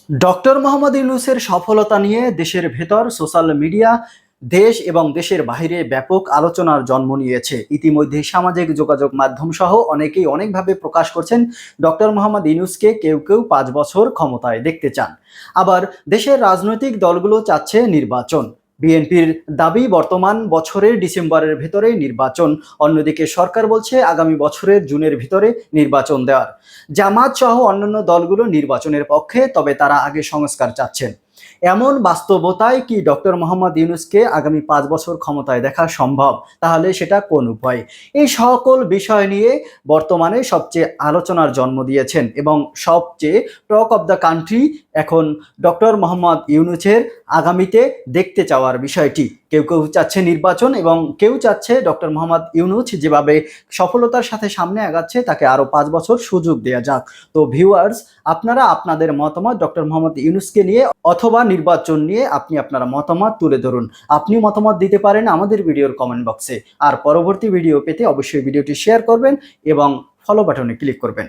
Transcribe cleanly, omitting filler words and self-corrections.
Doctor Mohammad ইউনূসের সফলতা নিয়ে দেশের ভেতর সোশ্যাল মিডিয়া, দেশ এবং দেশের বাইরে ব্যাপক আলোচনার জন্ম নিয়েছে। ইতিমধ্যে সামাজিক যোগাযোগ মাধ্যম সহ অনেকেই অনেকভাবে প্রকাশ করছেন ডক্টর মোহাম্মদ ইউনূসকে কেউ কেউ ৫ বছর ক্ষমতায় দেখতে চান। আবার দেশের রাজনৈতিক দলগুলো চাচ্ছে নির্বাচন। বিএনপির দাবি বর্তমান বছরের ডিসেম্বরের ভেতরে নির্বাচন, অন্যদিকে সরকার বলছে আগামী বছরের জুনের ভিতরে নির্বাচন দেওয়ার। জামাত সহ অন্যান্য দলগুলো নির্বাচনের পক্ষে, তবে তারা আগে সংস্কার চাচ্ছেন। এমন বাস্তবতায় কি ডক্টর মোহাম্মদ ইউনূসকে আগামী ৫ বছর ক্ষমতায় দেখা সম্ভব? তাহলে সেটা কোন উপায়? এই সকল বিষয় নিয়ে বর্তমানে সবচেয়ে আলোচনার জন্ম দিয়েছেন এবং সবচেয়ে টক অব দ্য কান্ট্রি এখন ডক্টর মোহাম্মদ ইউনূসের আগামীতে দেখতে চাওয়ার বিষয়টি। কেউ কেউ চাচ্ছে নির্বাচন এবং কেউ চাচ্ছে ডক্টর মোহাম্মদ ইউনূস যেভাবে সফলতার সাথে সামনে আগাচ্ছে তাকে আরো ৫ বছর সুযোগ দেওয়া যাক। তো ভিউয়ার্স, আপনারা আপনাদের মতামত ডক্টর মোহাম্মদ ইউনূসকে নিয়ে অথবা নির্বাচন নিয়ে আপনি আপনারা মতামত তুলে ধরুন। আপনি মতামত দিতে পারেন আমাদের ভিডিওর কমেন্ট বক্সে। আর পরবর্তী ভিডিও পেতে অবশ্যই ভিডিওটি শেয়ার করবেন এবং ফলো বাটনে ক্লিক করবেন।